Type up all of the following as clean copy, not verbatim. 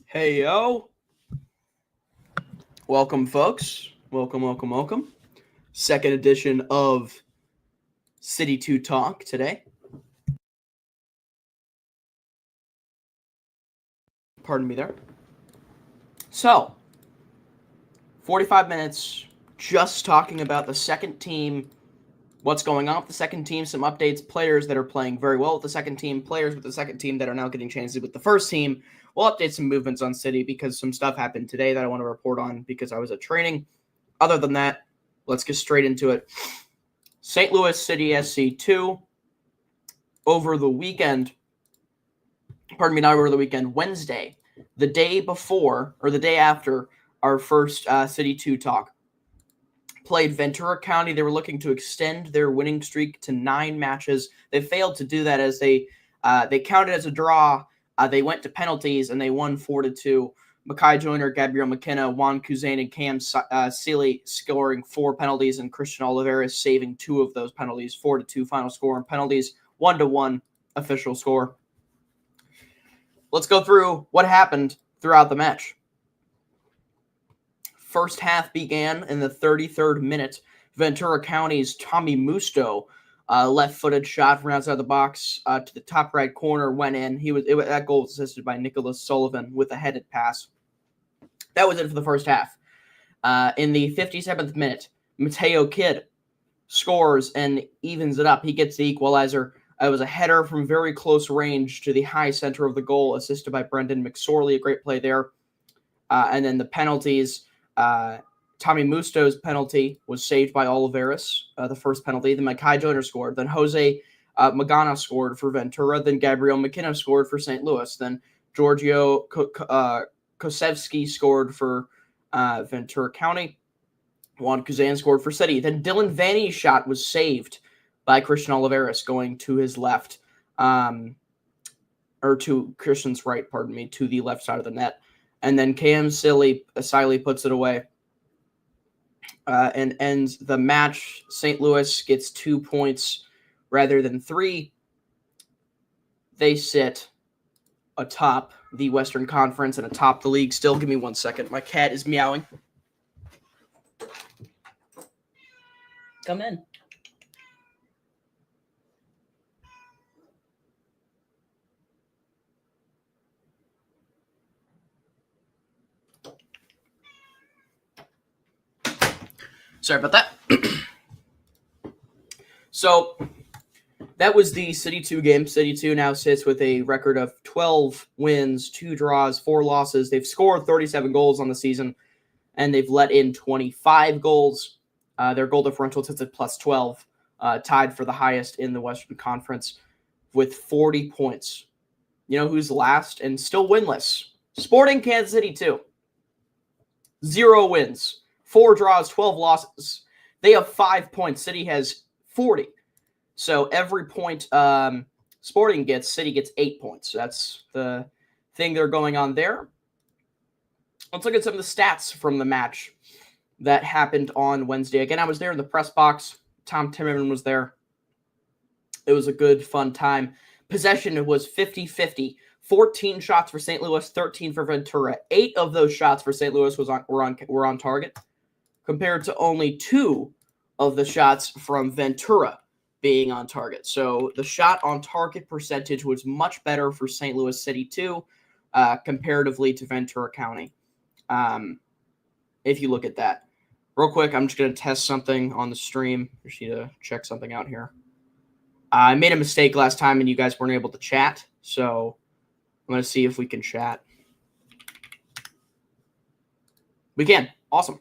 Hey, yo. Welcome, folks. Welcome. Second edition of City2 Talk today. Pardon me there. So, 45 minutes just talking about the second team, what's going on with the second team, some updates, players that are playing very well with the second team, players with the second team that are now getting chances with the first team. We'll update some movements on City because some stuff happened today that I want to report on because I was at training. Other than that, let's get straight into it. St. Louis City SC2 over the weekend. Wednesday, the day before or the day after our first City2 talk, played Ventura County. They were looking to extend their winning streak to 9 matches. They failed to do that as they counted as a draw. They went to penalties and they won 4-2. MyKhi Joyner, Gabriel McKenna, Juan Kuzain, and Cam Sealy scoring 4 penalties, and Christian Oliveris saving 2 of those penalties. 4-2 final score and penalties. 1-1 official score. Let's go through what happened throughout the match. First half began in the 33rd minute. Ventura County's Tommy Musto, left-footed shot from outside the box to the top right corner, went in. That goal was assisted by Nicholas Sullivan with a headed pass. That was it for the first half. In the 57th minute, Mateo Kidd scores and evens it up. He gets the equalizer. It was a header from very close range to the high center of the goal, assisted by Brendan McSorley. A great play there. And then the penalties. Tommy Musto's penalty was saved by Oliveris, the first penalty. Then MyKhi Joyner scored. Then Jose Magana scored for Ventura. Then Gabriel McKenna scored for St. Louis. Then Giorgio Kosevsky scored for Ventura County. Juan Kuzain scored for City. Then Dylan Vanny's shot was saved by Christian Oliveris going to his left, or to Christian's right, to the left side of the net. And then Cam Sealy puts it away and ends the match. St. Louis gets 2 points rather than 3. They sit atop the Western Conference and atop the league still. Give me 1 second. My cat is meowing. Come in. Sorry about that. So that was the City2 game. City2 now sits with a record of 12 wins, 2 draws, 4 losses. They've scored 37 goals on the season, and they've let in 25 goals. Their goal differential sits at plus 12, tied for the highest in the Western Conference with 40 points. You know who's last and still winless? Sporting Kansas City 2. 0 wins. 4 draws, 12 losses. They have 5 points. City has 40. So every point Sporting gets, City gets 8 points. That's the thing they're going on there. Let's look at some of the stats from the match that happened on Wednesday. Again, I was there in the press box. Tom Timmerman was there. It was a good, fun time. Possession was 50-50. 14 shots for St. Louis, 13 for Ventura. 8 of those shots for St. Louis were on target, compared to only 2 of the shots from Ventura being on target. So the shot on target percentage was much better for St. Louis City 2 comparatively to Ventura County. If you look at that. Real quick, I'm just going to test something on the stream. I just need to check something out here. I made a mistake last time and you guys weren't able to chat. So I'm going to see if we can chat. We can. Awesome.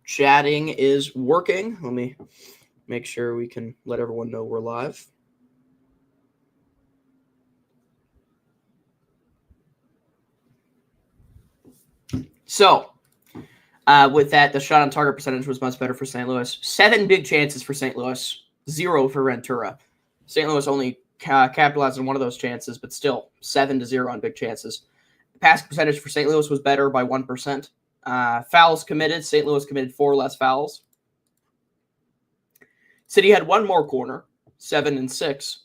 Chatting is working. Let me make sure we can let everyone know we're live. So, with that, the shot on target percentage was much better for St. Louis. 7 big chances for St. Louis, 0 for Ventura. St. Louis only capitalized on one of those chances, but still 7-0 on big chances. Pass percentage for St. Louis was better by 1%. Fouls committed. St. Louis committed 4 less fouls. City had 1 more corner, 7 and 6.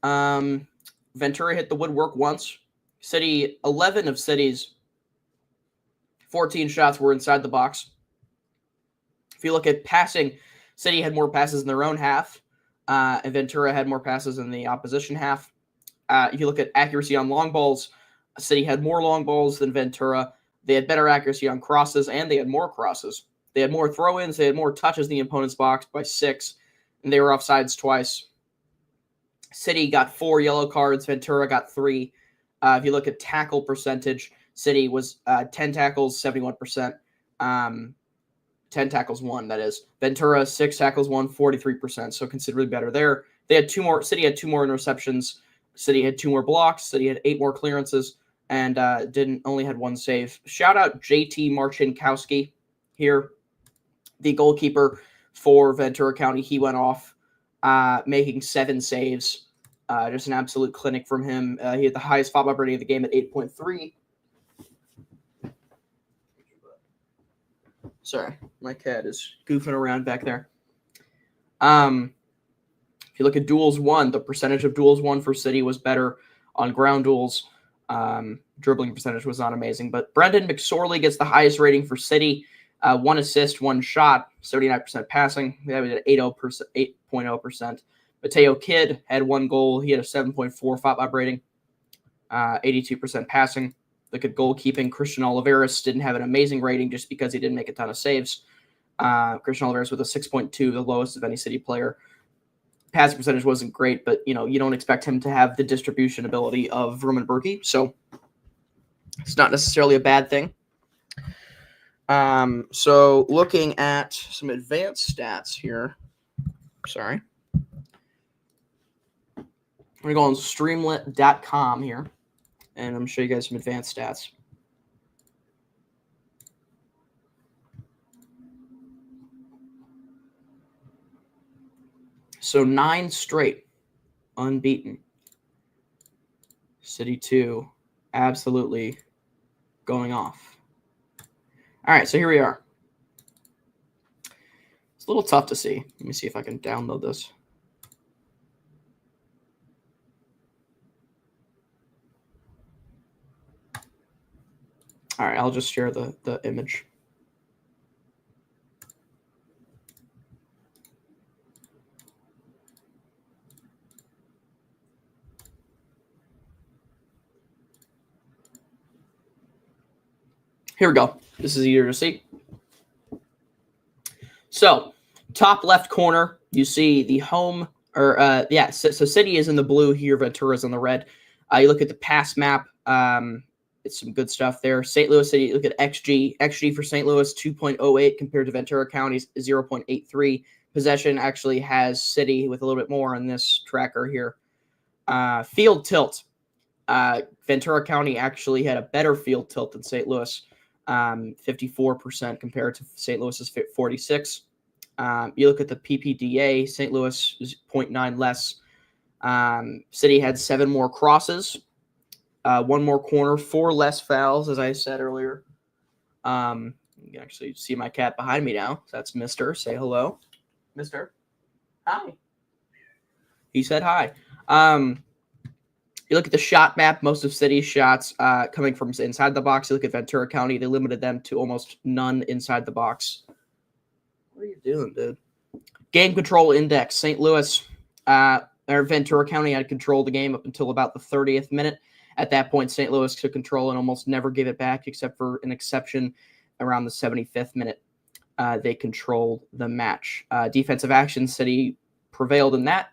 Ventura hit the woodwork once. City, 11 of City's 14 shots were inside the box. If you look at passing, City had more passes in their own half, and Ventura had more passes in the opposition half. If you look at accuracy on long balls, City had more long balls than Ventura. They had better accuracy on crosses, and they had more crosses. They had more throw-ins. They had more touches in the opponent's box by 6, and they were offsides twice. City got 4 yellow cards. Ventura got 3. If you look at tackle percentage, City was 10 tackles, 71%. 10 tackles won, that is. Ventura, 6 tackles won, 43%, so considerably better there. They had 2 more. City had 2 more interceptions. City had 2 more blocks. City had 8 more clearances, and only had 1 save. Shout out JT Marchinkowski here, the goalkeeper for Ventura County. He went off, making 7 saves. Just an absolute clinic from him. He had the highest foul rating of the game at 8.3. Sorry, my cat is goofing around back there. If you look at duels won, the percentage of duels won for City was better on ground duels. Dribbling percentage was not amazing, but Brendan McSorley gets the highest rating for City. 1 assist, 1 shot, 79% passing. That was at 8.0%. Mateo Kidd had 1 goal. He had a 7.4 foul rating, 82% passing. Look at goalkeeping. Christian Oliveras didn't have an amazing rating just because he didn't make a ton of saves. Christian Oliveras with a 6.2, the lowest of any City player. Passing percentage wasn't great, but you don't expect him to have the distribution ability of Roman Berkey, so it's not necessarily a bad thing. So looking at some advanced stats here. Sorry. I'm going to go on streamlit.com here, and I'm going to show you guys some advanced stats. So 9 straight unbeaten. City2 absolutely going off. All right, so here we are. It's a little tough to see. Let me see if I can download this. All right, I'll just share the image. Here we go. This is easier to see. So, top left corner, you see the home, so City is in the blue here, Ventura's in the red. You look at the pass map, it's some good stuff there. St. Louis City, look at XG. XG for St. Louis, 2.08 compared to Ventura County's 0.83. Possession actually has City with a little bit more on this tracker here. Field tilt. Ventura County actually had a better field tilt than St. Louis. 54% compared to St. Louis's 46. You look at the PPDA, St. Louis is 0.9 less. City had 7 more crosses, 1 more corner, 4 less fouls, as I said earlier. You can actually see my cat behind me now. That's Mister. Say hello. Mister. Hi. He said hi. You look at the shot map, most of City's shots coming from inside the box. You look at Ventura County, they limited them to almost none inside the box. What are you doing, dude? Game control index. St. Louis or Ventura County had control of the game up until about the 30th minute. At that point, St. Louis took control and almost never gave it back, except for an exception around the 75th minute. They controlled the match. Defensive action, City prevailed in that.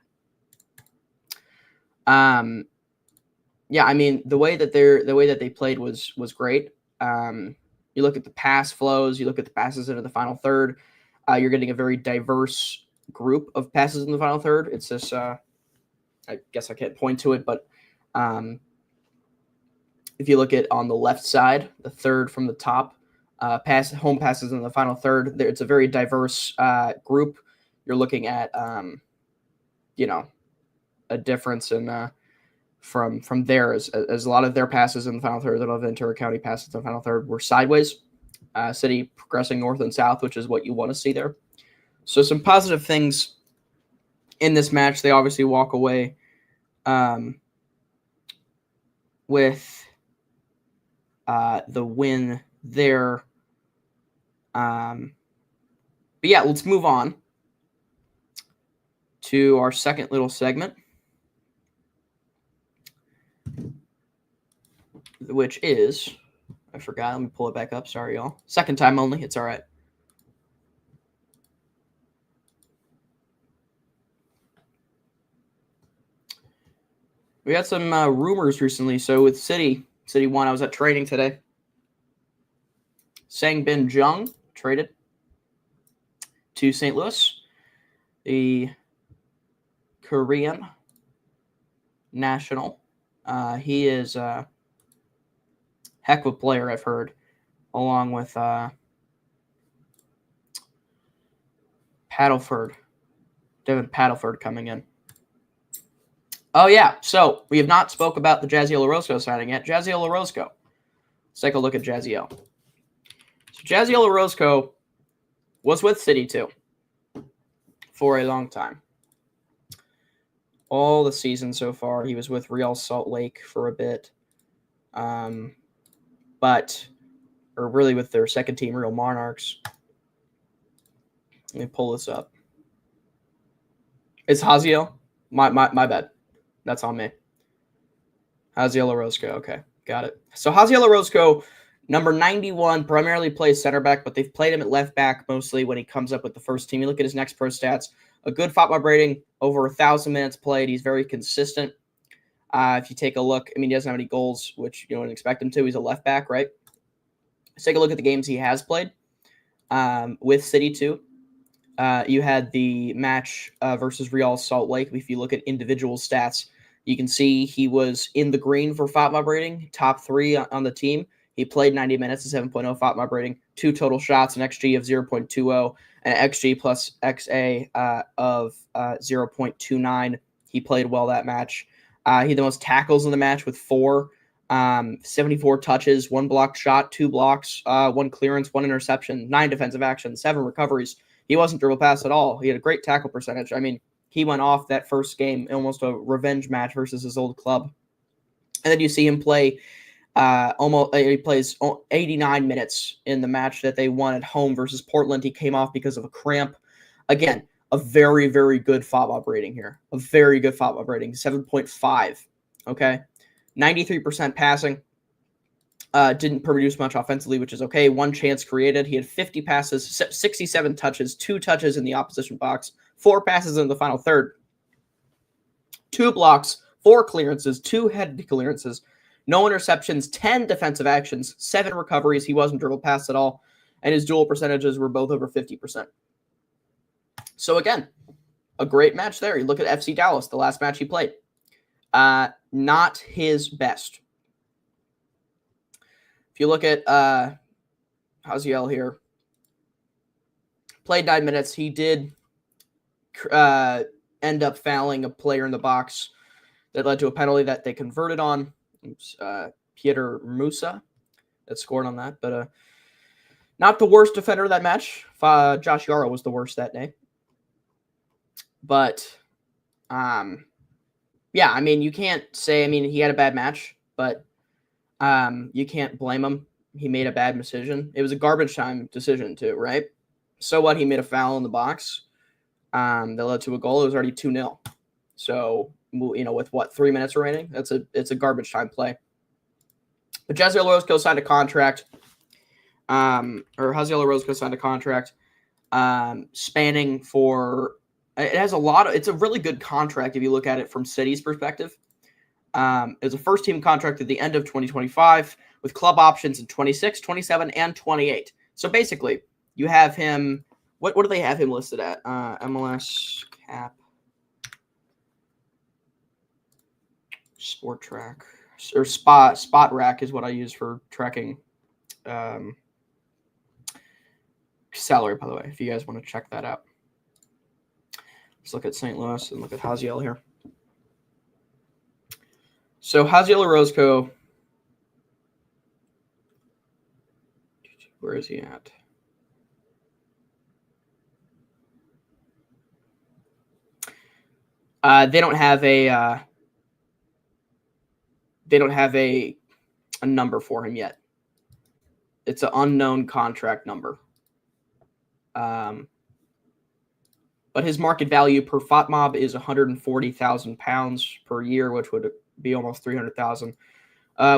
Yeah, I mean the way that they played was great. You look at the pass flows, you look at the passes into the final third. You're getting a very diverse group of passes in the final third. It's this. I guess I can't point to it, but if you look at on the left side, the third from the top, home passes in the final third. It's a very diverse group. You're looking at a difference in from there, as a lot of their passes in the final third, a lot of Ventura County passes in the final third were sideways. City progressing north and south, which is what you want to see there. So some positive things in this match. They obviously walk away with the win there. But yeah, let's move on to our second little segment, which is, I forgot, let me pull it back up. Sorry, y'all. Second time only. It's all right. We had some rumors recently. So with City 1, I was at training today. Sang-Bin Jung traded to St. Louis. The Korean national. He is a heck of a player, I've heard, along with Devin Paddleford coming in. Oh, yeah. So we have not spoke about the Jazziel Orozco signing yet. Jazziel Orozco. Let's take a look at Jazziel. So Jazziel Orozco was with City2 for a long time. All the season so far, he was with Real Salt Lake for a bit. Or really with their second team, Real Monarchs. Let me pull this up. It's Haziel? My bad. That's on me. Haziel Orozco. Okay, got it. So Haziel Orozco, number 91, primarily plays center back, but they've played him at left back mostly when he comes up with the first team. You look at his next pro stats, a good FOTMOB rating, over 1,000 minutes played. He's very consistent. If you take a look, I mean, he doesn't have any goals, which you don't expect him to. He's a left back, right? Let's take a look at the games he has played with City2. You had the match versus Real Salt Lake. If you look at individual stats, you can see he was in the green for FOTMOB rating, top 3 on the team. He played 90 minutes, a 7.0 FOTMOB rating, 2 total shots, an XG of 0.20, and XG plus XA of 0.29. He played well that match. He had the most tackles in the match with 4, 74 touches, 1 blocked shot, 2 blocks, 1 clearance, 1 interception, 9 defensive actions, 7 recoveries. He wasn't dribble pass at all. He had a great tackle percentage. I mean, he went off that first game, almost a revenge match versus his old club. And then you see him play he plays 89 minutes in the match that they won at home versus Portland. He came off because of a cramp. Again, a very, very good FOTMOB rating here. A very good FOTMOB rating, 7.5. Okay, 93% passing. Didn't produce much offensively, which is okay. 1 chance created. He had 50 passes, 67 touches, 2 touches in the opposition box, 4 passes in the final third, 2 blocks, 4 clearances, 2 headed clearances, no interceptions, 10 defensive actions, 7 recoveries. He wasn't dribble pass at all, and his duel percentages were both over 50%. So again, a great match there. You look at FC Dallas, the last match he played. Not his best. If you look at Haziel here, played 9 minutes. He did end up fouling a player in the box that led to a penalty that they converted on. Pieter Musa that scored on that, but not the worst defender of that match. Josh Yaro was the worst that day. But, yeah, I mean, you can't say, I mean, he had a bad match, but you can't blame him. He made a bad decision. It was a garbage time decision too, right? So what? He made a foul in the box that led to a goal. It was already 2-0. So, with what, 3 minutes remaining? It's a garbage time play. But Jazziel Orozco signed a contract, Haziel Orozco signed a contract spanning for. It has it's a really good contract if you look at it from City's perspective. It's a first-team contract at the end of 2025 with club options in 26, 27, and 28. So basically, you have him. What do they have him listed at? MLS cap, Sport Track, or Spot Rack is what I use for tracking salary. By the way, if you guys want to check that out, let's look at St. Louis and look at Haziel here. So Haziel Orozco, where is he at? They don't have a number for him yet. It's an unknown contract number. But his market value per FOTMOB is 140,000 pounds per year, which would be almost 300,000,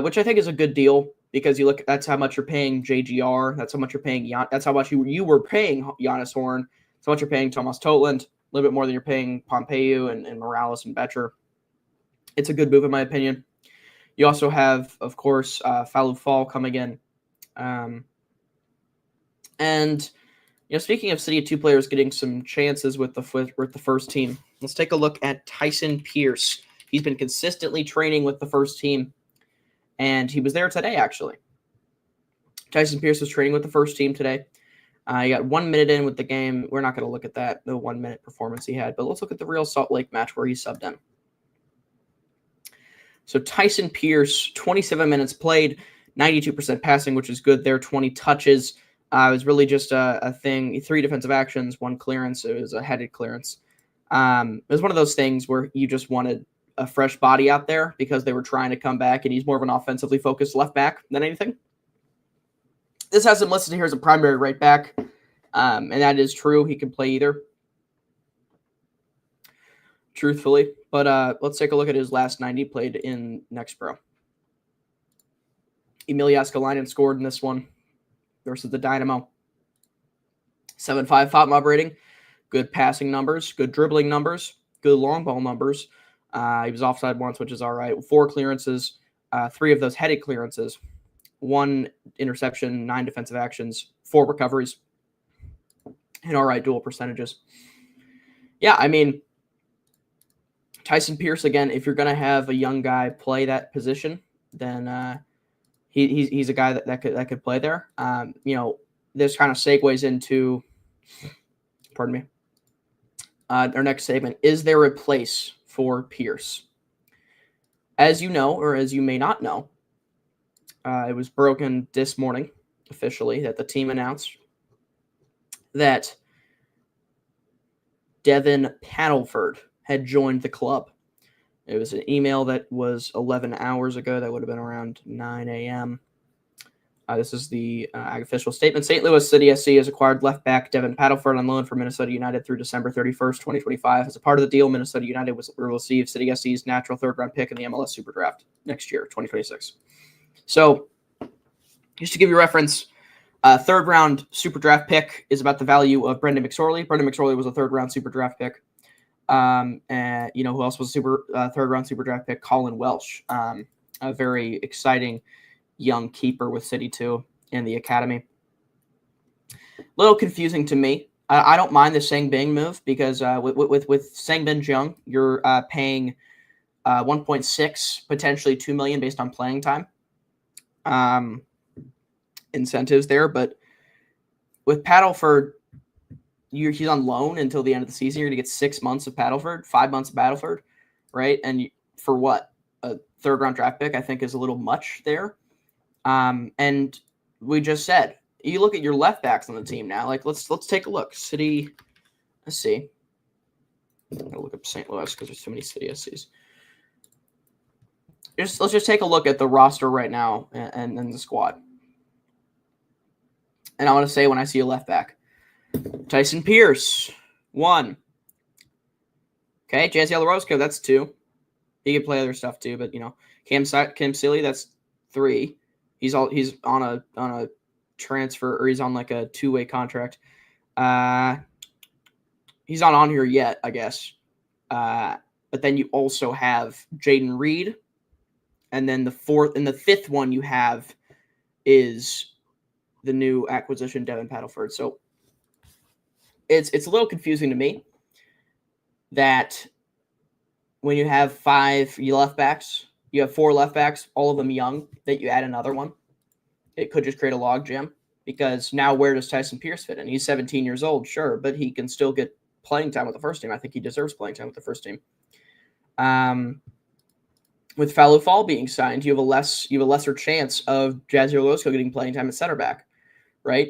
which I think is a good deal because you look. That's how much you're paying JGR. That's how much you're paying. That's how much you were paying Giannis Horn. That's how much you're paying Thomas Totland. A little bit more than you're paying Pompeu and Morales and Betcher. It's a good move in my opinion. You also have, of course, Falou Fall coming in, and. Speaking of City2 players getting some chances with the first team, let's take a look at Tyson Pierce. He's been consistently training with the first team, and he was there today, actually. Tyson Pierce was training with the first team today. He got 1 minute in with the game. We're not going to look at that, the 1 minute performance he had, but let's look at the real Salt Lake match where he subbed in. So Tyson Pierce, 27 minutes played, 92% passing, which is good there, 20 touches. It was really just a thing, 3 defensive actions, 1 clearance. It was a headed clearance. It was one of those things where you just wanted a fresh body out there because they were trying to come back, and he's more of an offensively focused left back than anything. This has him listed here as a primary right back, and that is true. He can play either, truthfully. But let's take a look at his last 90 played in Next Pro. Emil Jaskalainen scored in this one versus the Dynamo. 7.5 FOTMOB rating, good passing numbers, good dribbling numbers, good long ball numbers. He was offside once, which is all right. 4 clearances, 3 of those headed clearances, 1 interception, 9 defensive actions, 4 recoveries, and all right dual percentages. Yeah, I mean, Tyson Pierce, again, if you're going to have a young guy play that position, then he's a guy that could play there. This kind of segues into, pardon me, our next segment. Is there a place for Pierce? As you know, or as you may not know, it was broken this morning officially that the team announced that Devin Paddleford had joined the club. It was an email that was 11 hours ago. That would have been around 9 a.m. This is the official statement. St. Louis City SC has acquired left back Devin Paddleford on loan from Minnesota United through December 31st, 2025. As a part of the deal, Minnesota United will receive City SC's natural third-round pick in the MLS Super Draft next year, 2026. So, just to give you reference, third-round Super Draft pick is about the value of Brendan McSorley. Brendan McSorley was a third-round Super Draft pick. And who else was a third-round Super Draft pick? Colin Welsh, a very exciting young keeper with City2 in the academy. A little confusing to me. I don't mind the Sangbin move because with Sangbin Jung, you're paying 1.6, potentially 2 million based on playing time. Incentives there, but with Paddleford, he's on loan until the end of the season. You're going to get 6 months of Paddleford, 5 months of Paddleford, right? And for what? A third-round draft pick, I think, is a little much there. And we just said, you look at your left backs on the team now. Like, let's take a look. City, let's see. I'm gonna look up St. Louis because there's too many City SCs. Let's just take a look at the roster right now and the squad. And I want to say when I see a left back, Tyson Pierce, 1. Okay, Jaziel Orozco, that's 2. He can play other stuff too, but Cam Silly, that's 3. He's on a transfer, or he's on like a 2-way contract. He's not on here yet, I guess. But then you also have Jaden Reed, and then the 4th and the 5th one you have is the new acquisition, Devin Paddleford. So it's a little confusing to me that when you have 5 left backs, you have 4 left backs, all of them young, that you add another one. It could just create a log jam because now where does Tyson Pierce fit in? He's 17 years old, sure, but he can still get playing time with the first team. I think he deserves playing time with the first team. with Falufal being signed, you have a lesser chance of Jazier Losco getting playing time at center back, right?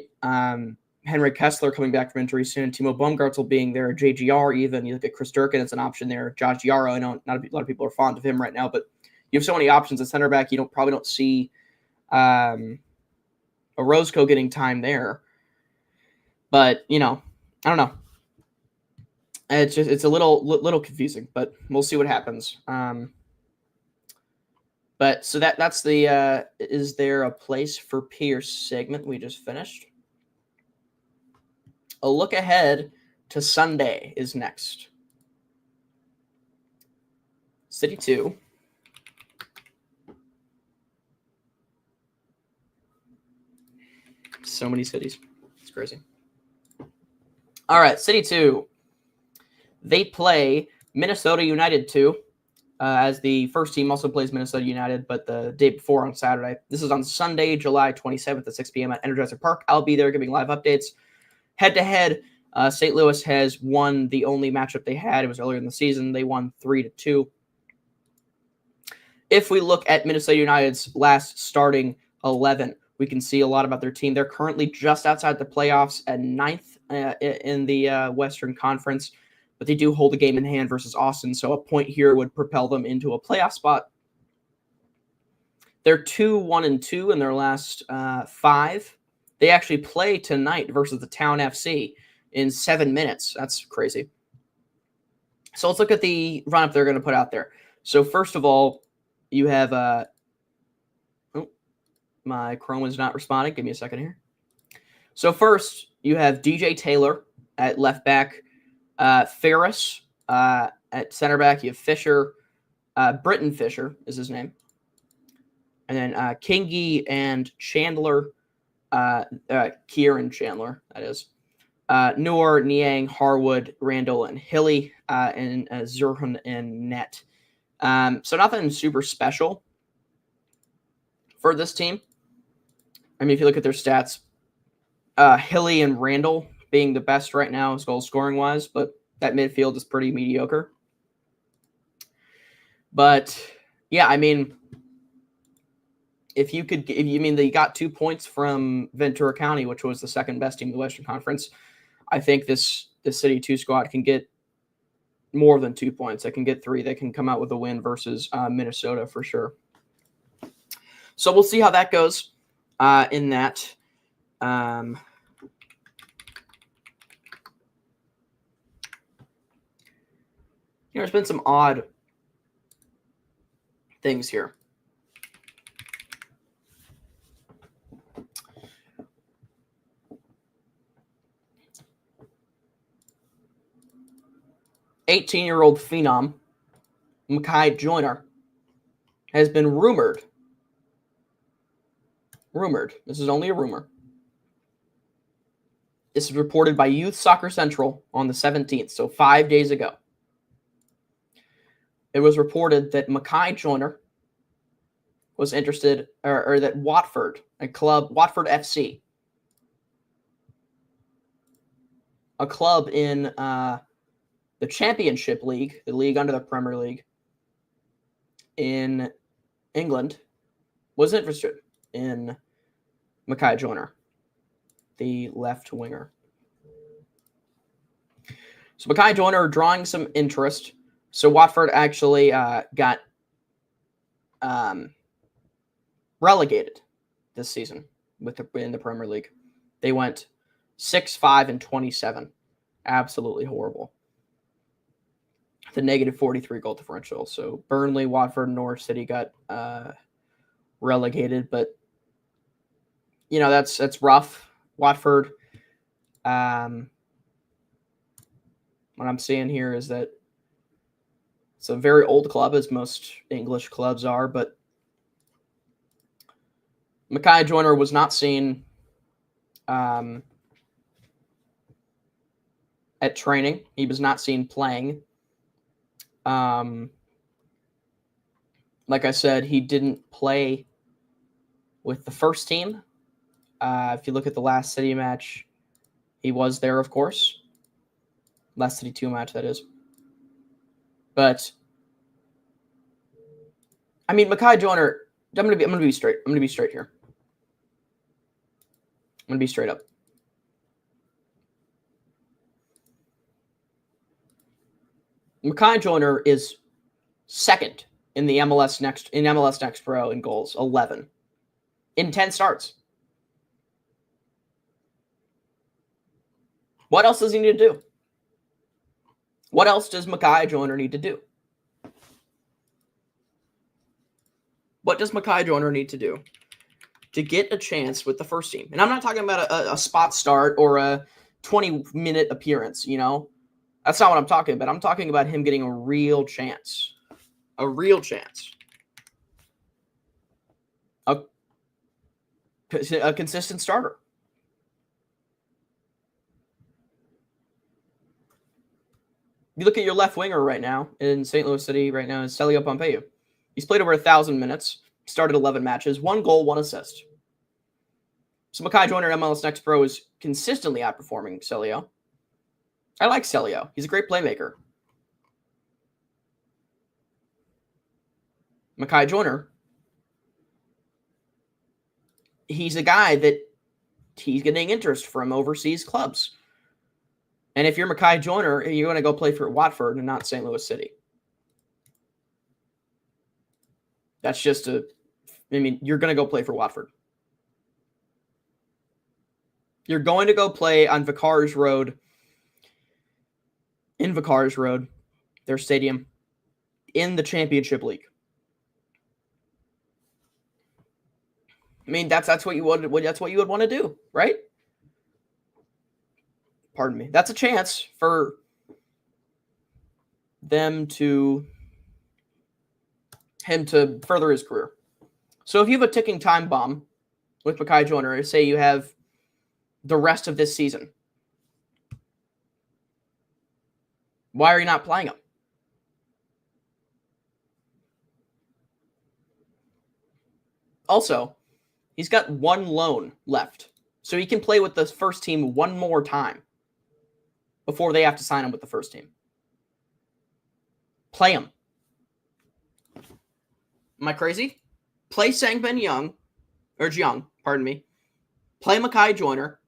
Henrik Kessler coming back from injury soon. Timo Baumgartel being there. JGR even. You look at Chris Durkin as an option there. Josh Yaro, I know not a lot of people are fond of him right now, but you have so many options at center back. You probably don't see a Roscoe getting time there. But, I don't know. It's a little confusing, but we'll see what happens. But so that's the is there a place for Pierce segment we just finished. A look ahead to Sunday is next. City2. So many cities. It's crazy. All right, City2. They play Minnesota United 2. As the first team also plays Minnesota United, but the day before on Saturday. This is on Sunday, July 27th at 6 p.m. at Energizer Park. I'll be there giving live updates. Head-to-head, St. Louis has won the only matchup they had. It was earlier in the season. They won 3-2. If we look at Minnesota United's last starting 11, we can see a lot about their team. They're currently just outside the playoffs at 9th in the Western Conference, but they do hold a game in hand versus Austin, so a point here would propel them into a playoff spot. They're 2-1-2 in their last 5. They actually play tonight versus the Town FC in 7 minutes. That's crazy. So let's look at the run-up they're going to put out there. So first of all, you have my Chrome is not responding. Give me a second here. So first, you have DJ Taylor at left back. Ferris at center back. You have Fisher. Britton Fisher is his name. And then Kingy and Chandler. Kieran Chandler, that is. Noor, Niang, Harwood, Randall, and Hilly. And Zurhan and Net. So nothing super special for this team. I mean, if you look at their stats, Hilly and Randall being the best right now as goal scoring wise, but that midfield is pretty mediocre. But yeah, I mean, they got 2 points from Ventura County, which was the second best team in the Western Conference. I think this City2 squad can get more than 2 points. They can get 3. They can come out with a win versus Minnesota for sure. So we'll see how that goes in that. There's been some odd things here. "18-year-old phenom MyKhi Joyner has been rumored. This is only a rumor. This is reported by Youth Soccer Central on the 17th, so 5 days ago. It was reported that MyKhi Joyner was interested, or that Watford, Watford FC, a club in the Championship League, the league under the Premier League in England, was interested in MyKhi Joyner, the left winger. So MyKhi Joyner drawing some interest. So Watford actually got relegated this season in the Premier League. They went 6-5-27. Absolutely horrible. The negative 43 goal differential. So Burnley, Watford, Norwich City got relegated, but that's rough. Watford. What I'm seeing here is that it's a very old club, as most English clubs are, but MyKhi Joyner was not seen at training. He was not seen playing. Like I said, he didn't play with the first team. If you look at the last City match, he was there, of course. Last City2 match, that is. But I mean, MyKhi Joyner. I'm gonna be straight. I'm gonna be straight here. I'm gonna be straight up. MyKhi Joyner is second in the MLS Next Pro in goals, 11 in 10 starts. What else does he need to do? What else does MyKhi Joyner need to do? What does MyKhi Joyner need to do to get a chance with the first team? And I'm not talking about a spot start or a 20-minute appearance, you know? That's not what I'm talking about. I'm talking about him getting a real chance. A real chance. A consistent starter. You look at your left winger right now in St. Louis City right now is Celio Pompeu. He's played over 1,000 minutes, started 11 matches, 1 goal, 1 assist. So MyKhi Joyner, MLS Next Pro, is consistently outperforming Celio. I like Celio. He's a great playmaker. MyKhi Joyner, he's a guy that he's getting interest from overseas clubs. And if you're MyKhi Joyner, you're going to go play for Watford and not St. Louis City. That's just you're going to go play for Watford. You're going to go play on Vicar's Road, in Vicar's Road, their stadium, in the Championship League. I mean, that's what you would want to do, right? Pardon me. That's a chance for him to further his career. So if you have a ticking time bomb with MyKhi Joyner, say you have the rest of this season, why are you not playing him? Also, he's got 1 loan left, so he can play with the first team 1 more time before they have to sign him with the first team. Play him. Am I crazy? Play Sang-Ben Young, or Jiang, pardon me. Play MyKhi Joyner.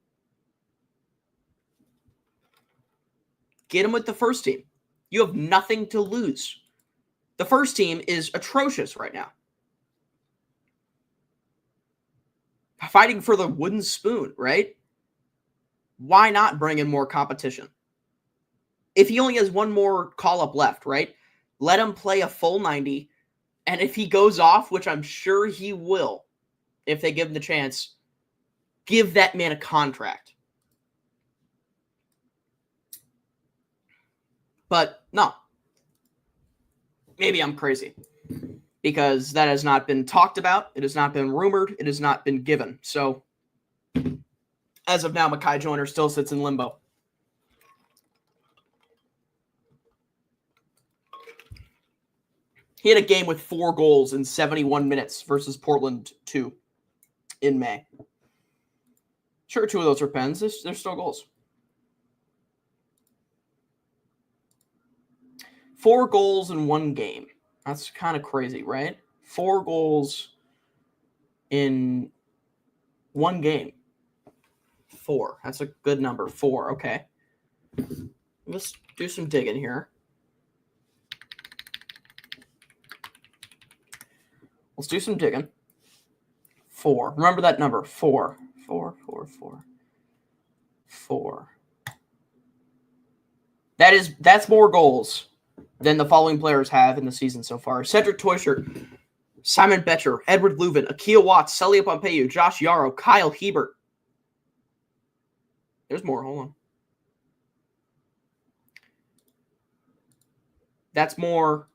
Get him with the first team. You have nothing to lose. The first team is atrocious right now. Fighting for the wooden spoon, right? Why not bring in more competition? If he only has 1 more call-up left, right? Let him play a full 90. And if he goes off, which I'm sure he will, if they give him the chance, give that man a contract. But no. Maybe I'm crazy. Because that has not been talked about. It has not been rumored. It has not been given. So, as of now, MyKhi Joyner still sits in limbo. He had a game with 4 goals in 71 minutes versus Portland 2 in May. Sure, 2 of those are pens. They're still goals. 4 goals in 1 game. That's kind of crazy, right? 4 goals in 1 game. 4. That's a good number. 4. Okay. Let's do some digging here. Let's do some digging. 4. Remember that number. 4. 4, 4, 4. 4. That's more goals than the following players have in the season so far. Cedric Teuscher, Simon Betcher, Edward Leuven, Akil Watts, Celio Pompeu, Josh Yarrow, Kyle Hebert. There's more. Hold on. That's more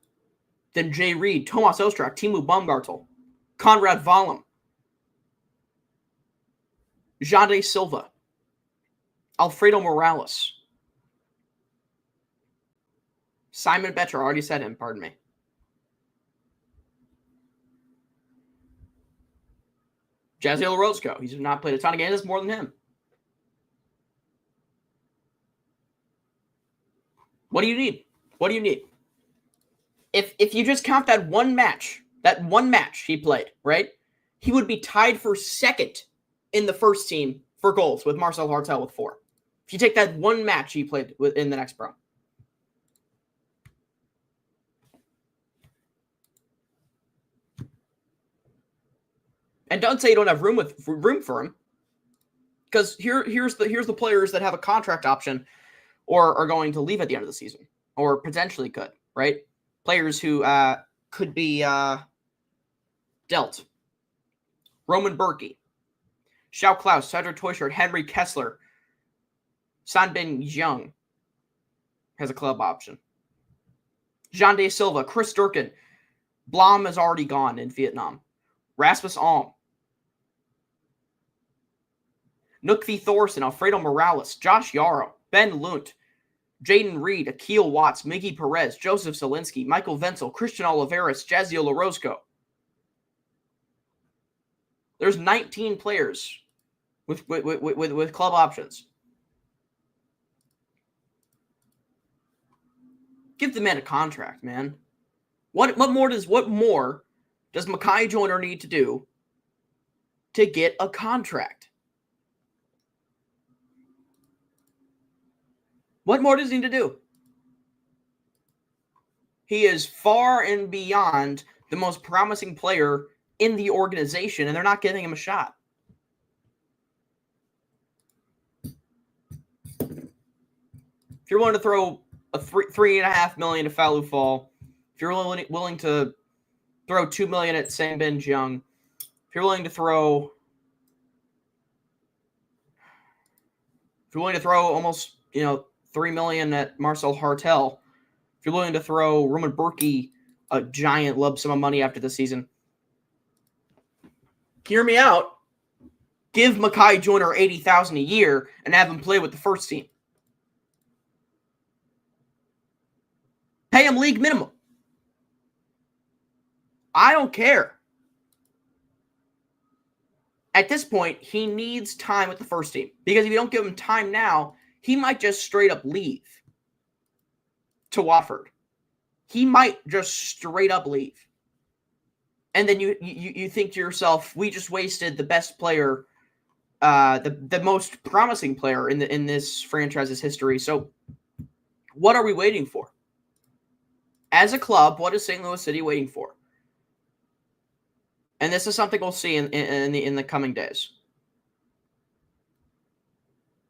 than Jay Reed, Tomas Ostrak, Timu Baumgartel, Conrad Vollum, Jade Silva, Alfredo Morales, Simon Betcher. I already said him, pardon me. Jaziel Orozco. He's not played a ton of games. That's more than him. What do you need? What do you need? If you just count that 1 match that one match he played, right? He would be tied for second in the first team for goals with Marcel Hartel with 4. If you take that one match he played in the next pro. And don't say you don't have room for him. Because here's the players that have a contract option or are going to leave at the end of the season, or potentially could, right? Players who could be dealt. Roman Berkey, Xiao Klaus, Cedric Toyshirt, Henry Kessler, Sanbin Jiang has a club option. Jean De Silva, Chris Durkin, Blom is already gone in Vietnam. Rasmus Alm, Nookvi Thorson, Alfredo Morales, Josh Yarrow, Ben Lunt, Jaden Reed, Akil Watts, Miggy Perez, Joseph Zielinski, Michael Wenzel, Christian Oliveras, Jazio LaRosco. There's 19 players with club options. Give the man a contract, man. What more does MyKhi Joyner need to do to get a contract? What more does he need to do? He is far and beyond the most promising player in the organization, and they're not giving him a shot. If you're willing to throw a $3.5 million to Fallu Fall, if you're willing to throw $2 million at Sanbin Jiang, if you're willing to throw almost $3 million at Marcel Hartel, if you're willing to throw Roman Berkey a giant lump sum of money after the season, hear me out. Give MyKhi Joyner $80,000 a year and have him play with the first team. Pay him league minimum. I don't care. At this point, he needs time with the first team. Because if you don't give him time now, he might just straight up leave to Watford. He might just straight up leave. And then you think to yourself, we just wasted the best player, the most promising player in this franchise's history. So what are we waiting for? As a club, what is St. Louis City waiting for? And this is something we'll see in the coming days.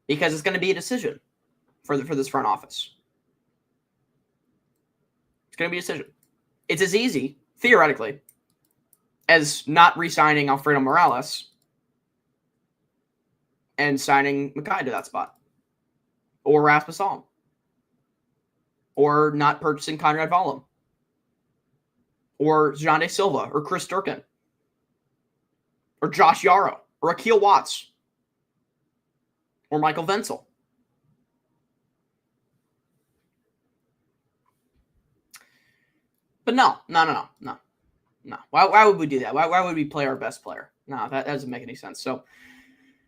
Because it's going to be a decision for this front office. It's going to be a decision. It's as easy, theoretically, as not re-signing Alfredo Morales and signing MyKhi to that spot. Or Rasmus Alm. Or not purchasing Conrad Vollum. Or Jean De Silva. Or Chris Durkin. Or Josh Yarrow. Or Akil Watts. Or Michael Wenzel. But no. Why would we do that? Why would we play our best player? No, that doesn't make any sense. So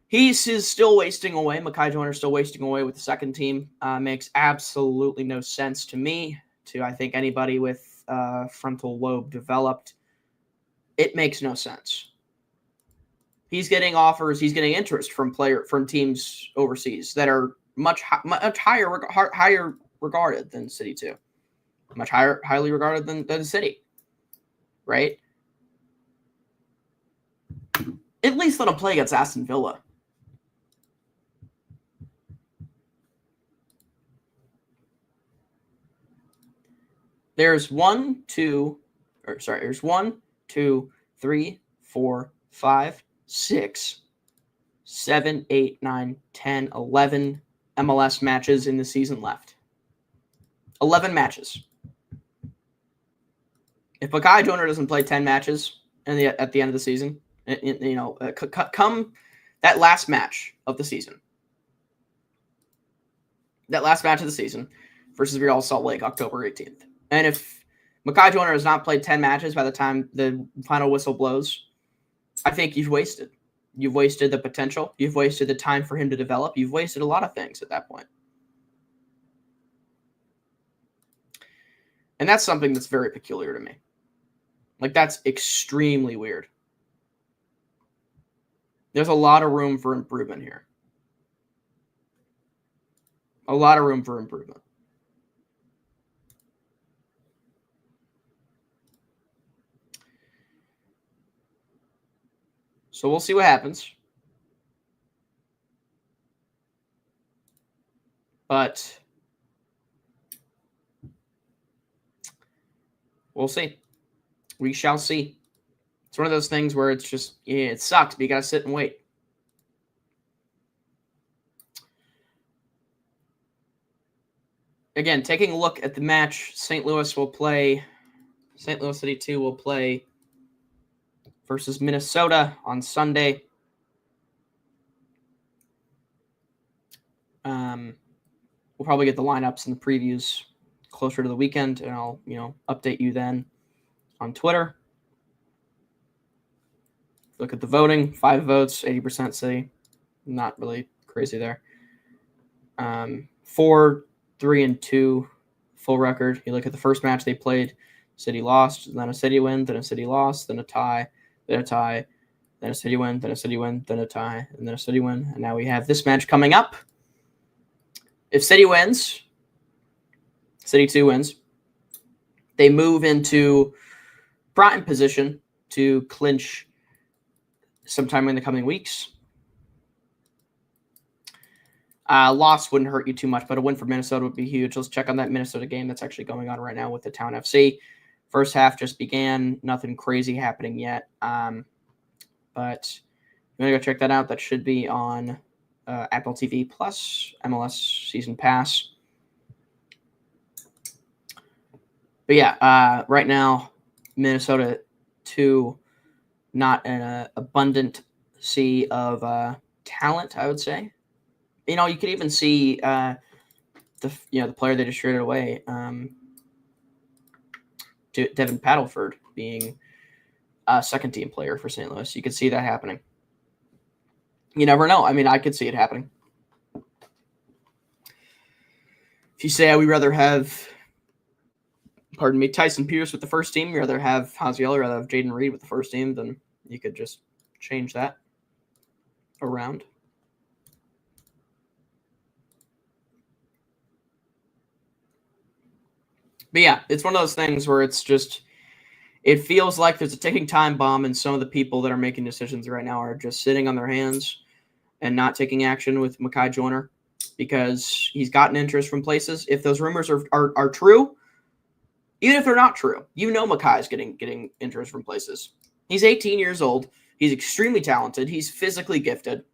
he's still wasting away. MyKhi Joyner is still wasting away with the second team. Makes absolutely no sense to me. To I think anybody with frontal lobe developed, it makes no sense. He's getting offers. He's getting interest from teams overseas that are much higher regarded than City2. Much highly regarded than City. Right? At least let him play against Aston Villa. There's 1, 2, 3, 4, 5, 6, 7, 8, 9, 10, 11 MLS matches in the season left. 11 matches. If MyKhi Joyner doesn't play 10 matches at the end of the season, come that last match of the season. That last match of the season versus Real Salt Lake, October 18th. And if MyKhi Joyner has not played 10 matches by the time the final whistle blows, I think you've wasted. You've wasted the potential. You've wasted the time for him to develop. You've wasted a lot of things at that point. And that's something that's very peculiar to me. Like, that's extremely weird. There's a lot of room for improvement here. A lot of room for improvement. So we'll see what happens. But we'll see. We shall see. It's one of those things where it's just, yeah, it sucks, but you got to sit and wait. Again, taking a look at the match, St. Louis City 2 will play versus Minnesota on Sunday. We'll probably get the lineups and the previews closer to the weekend, and I'll, update you then on Twitter. Look at the voting, 5 votes, 80% City. Not really crazy there. 4, 3, and 2 full record. You look at the first match they played, City lost, then a City win, then a City loss, then a tie, then a tie, then a City win, then a City win, then a tie, and then a City win. And now we have this match coming up. If City wins, City 2 wins, they move into prime position to clinch sometime in the coming weeks. Loss wouldn't hurt you too much, but a win for Minnesota would be huge. Let's check on that Minnesota game that's actually going on right now with the Town FC. First half just began. Nothing crazy happening yet. But you want to go check that out. That should be on Apple TV Plus, MLS Season Pass. But yeah, right now, Minnesota 2, not an abundant sea of talent, I would say. You could even see the player they just traded away, Devin Paddleford, being a second-team player for St. Louis. You could see that happening. You never know. I mean, I could see it happening. If you say, we'd rather have, Tyson Pierce with the first team, you'd rather have Haziel, you'd rather have Jaden Reed with the first team, then you could just change that around. But yeah, it's one of those things where it's just, it feels like there's a ticking time bomb, and some of the people that are making decisions right now are just sitting on their hands and not taking action with MyKhi Joyner, because he's gotten interest from places. If those rumors are true, even if they're not true, MyKhi is getting interest from places. He's 18 years old. He's extremely talented. He's physically gifted.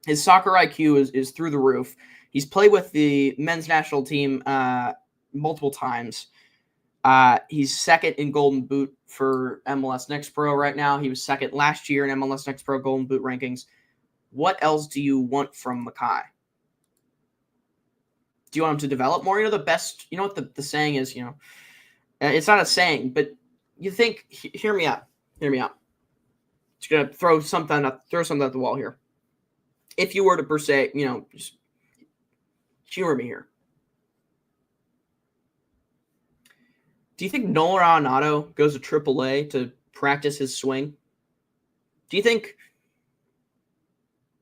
His soccer IQ is through the roof. He's played with the men's national team multiple times. He's second in Golden Boot for MLS Next Pro right now. He was second last year in MLS Next Pro Golden Boot rankings. What else do you want from MyKhi? Do you want him to develop more? The best, what the saying is, it's not a saying, but you think, hear me out. Just going to throw something at the wall here. If you were to per se, just humor me here. Do you think Nolan Arenado goes to AAA to practice his swing? Do you think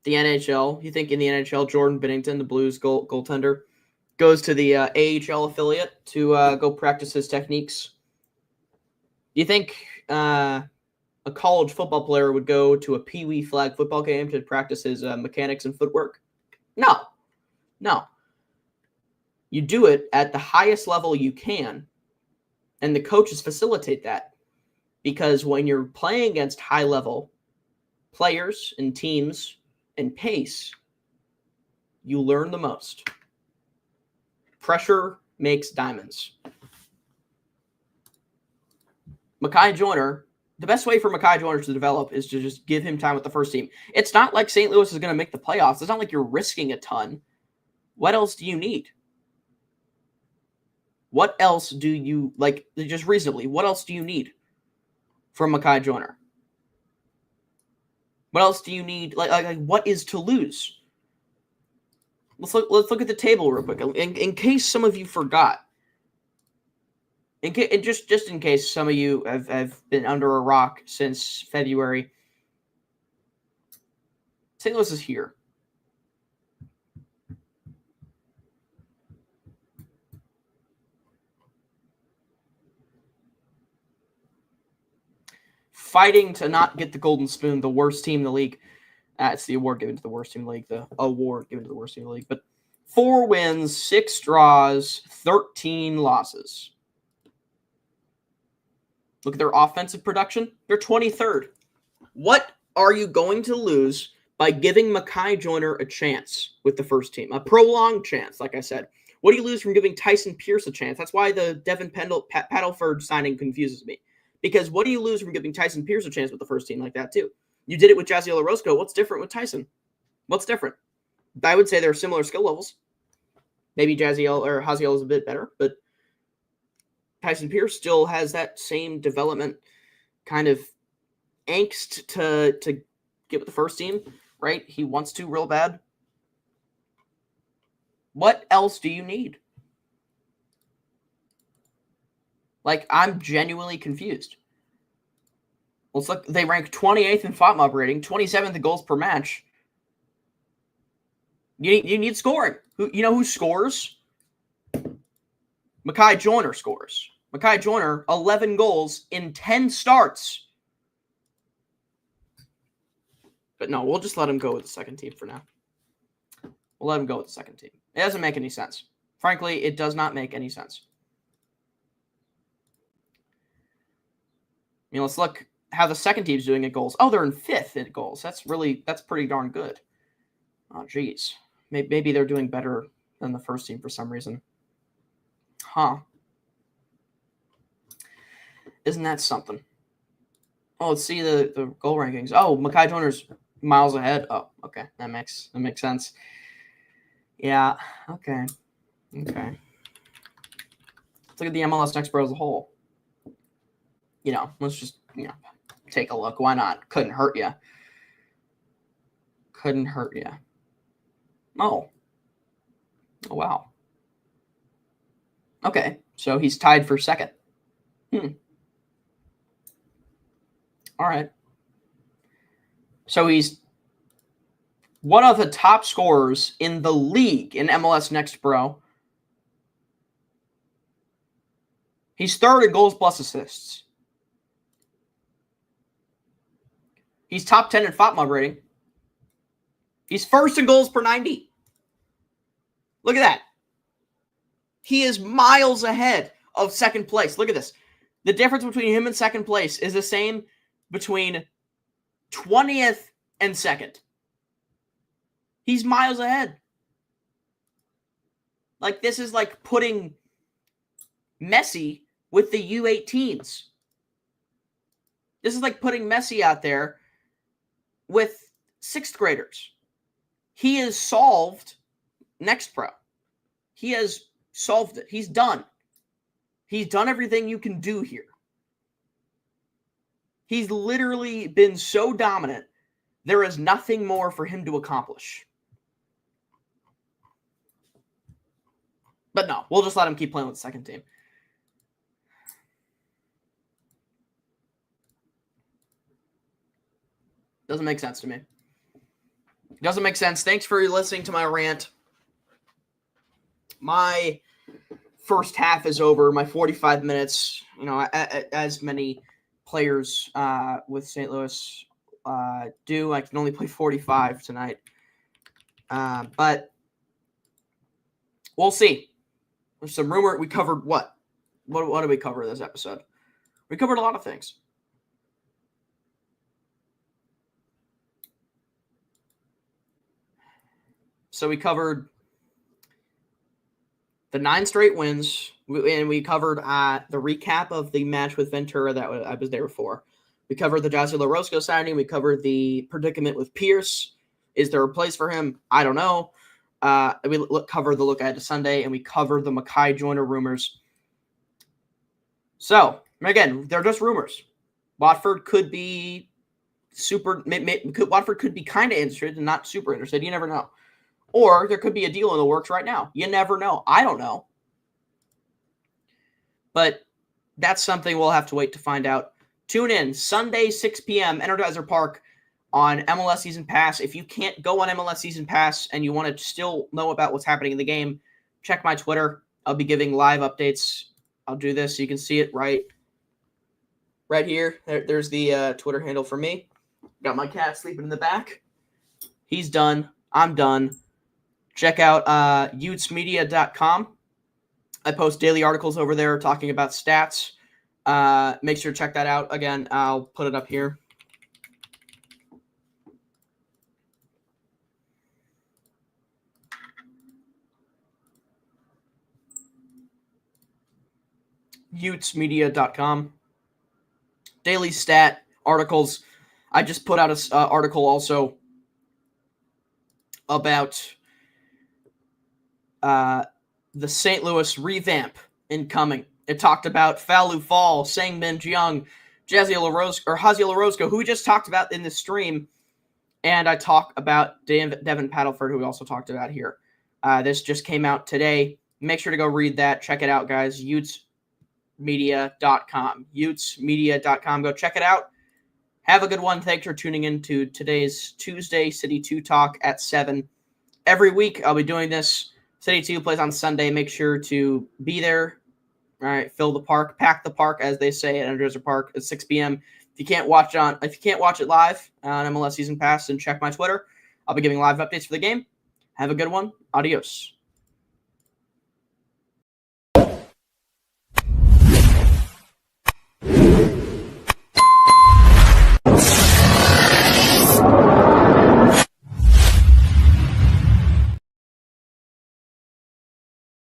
in the NHL, Jordan Binnington, the Blues goaltender, goes to the AHL affiliate to go practice his techniques? Do you think a college football player would go to a Pee Wee flag football game to practice his mechanics and footwork? No. You do it at the highest level you can, and the coaches facilitate that, because when you're playing against high-level players and teams and pace, you learn the most. Pressure makes diamonds. MyKhi Joyner, the best way for MyKhi Joyner to develop is to just give him time with the first team. It's not like St. Louis is going to make the playoffs. It's not like you're risking a ton. What else do you need? What else do you, just reasonably, what else do you need from MyKhi Joyner? What else do you need? What is to lose? Let's look at the table real quick. In case some of you forgot, And just in case some of you have been under a rock since February, St. Louis is here. Fighting to not get the Golden Spoon, the worst team in the league. It's the award given to the worst team in the league. The award given to the worst team in the league. But 4 wins, 6 draws, 13 losses. Look at their offensive production. They're 23rd. What are you going to lose by giving MyKhi Joyner a chance with the first team? A prolonged chance, like I said. What do you lose from giving Tyson Pierce a chance? That's why the Devin Paddleford signing confuses me. Because what do you lose from giving Tyson Pierce a chance with the first team like that, too? You did it with Jazziel Orozco. What's different with Tyson? What's different? I would say they're similar skill levels. Maybe Jazziel or Haziel is a bit better, but Tyson Pierce still has that same development kind of angst to get with the first team, right? He wants to real bad. What else do you need? Like, I'm genuinely confused. Well, it's like they rank 28th in FOTMOB rating, 27th in goals per match. You need scoring. Who scores? MyKhi Joyner scores. MyKhi Joyner, 11 goals in 10 starts. But no, we'll just let him go with the second team for now. We'll let him go with the second team. It doesn't make any sense. Frankly, it does not make any sense. Let's look how the second team's doing at goals. Oh, they're in 5th at goals. That's pretty darn good. Oh, geez. Maybe they're doing better than the first team for some reason. Huh. Isn't that something? Oh, let's see the goal rankings. Oh, MyKhi Joyner's miles ahead. Oh, okay. That makes sense. Yeah. Okay. Let's look at the MLS Next Pro as a whole. Let's just, take a look. Why not? Couldn't hurt you. Oh, wow. Okay, so he's tied for second. All right. So he's one of the top scorers in the league in MLS Next Pro. He's 3rd in goals plus assists. He's top 10 in FOTMOB rating. He's 1st in goals per 90. Look at that. He is miles ahead of second place. Look at this. The difference between him and second place is the same between 20th and 2nd. He's miles ahead. Like, this is like putting Messi with the U18s. This is like putting Messi out there with 6th graders. He has solved Next Pro. He has solved it. He's done. He's done everything you can do here. He's literally been so dominant, there is nothing more for him to accomplish. But no, we'll just let him keep playing with the second team. Doesn't make sense to me. Doesn't make sense. Thanks for listening to my rant. My first half is over. My 45 minutes, as many players with St. Louis do. I can only play 45 tonight. But we'll see. There's some rumor. We covered what? What did we cover this episode? We covered a lot of things. So we covered the 9 straight wins, and we covered the recap of the match with Ventura that I was there for. We covered the Jazziel Orozco signing. We covered the predicament with Pierce. Is there a place for him? I don't know. We covered the look ahead to Sunday, and we covered the MyKhi Joyner rumors. So, again, they're just rumors. Watford could be Watford could be kind of interested and not super interested. You never know. Or there could be a deal in the works right now. You never know. I don't know. But That's something we'll have to wait to find out. Tune in Sunday, 6 p.m., Energizer Park on MLS Season Pass. If you can't go on MLS Season Pass and you want to still know about what's happening in the game, check my Twitter. I'll be giving live updates. I'll do this so you can see it right here. There's the Twitter handle for me. Got my cat sleeping in the back. He's done. I'm done. Check out utesmedia.com. I post daily articles over there talking about stats. Make sure to check that out. Again, I'll put it up here. utesmedia.com. Daily stat articles. I just put out an article also about the St. Louis revamp incoming. It talked about Fallu Fall, Sang-Min Jeong, Haziel Orozco, who we just talked about in the stream, and I talk about Devin Paddleford, who we also talked about here. This just came out today. Make sure to go read that. Check it out, guys. utesmedia.com. utesmedia.com. Go check it out. Have a good one. Thanks for tuning in to today's Tuesday City2 Talk at 7. Every week I'll be doing this. City2 plays on Sunday. Make sure to be there. All right, fill the park, pack the park, as they say at Energizer Park at 6 p.m. If you can't watch it live on MLS Season Pass, then check my Twitter. I'll be giving live updates for the game. Have a good one. Adios.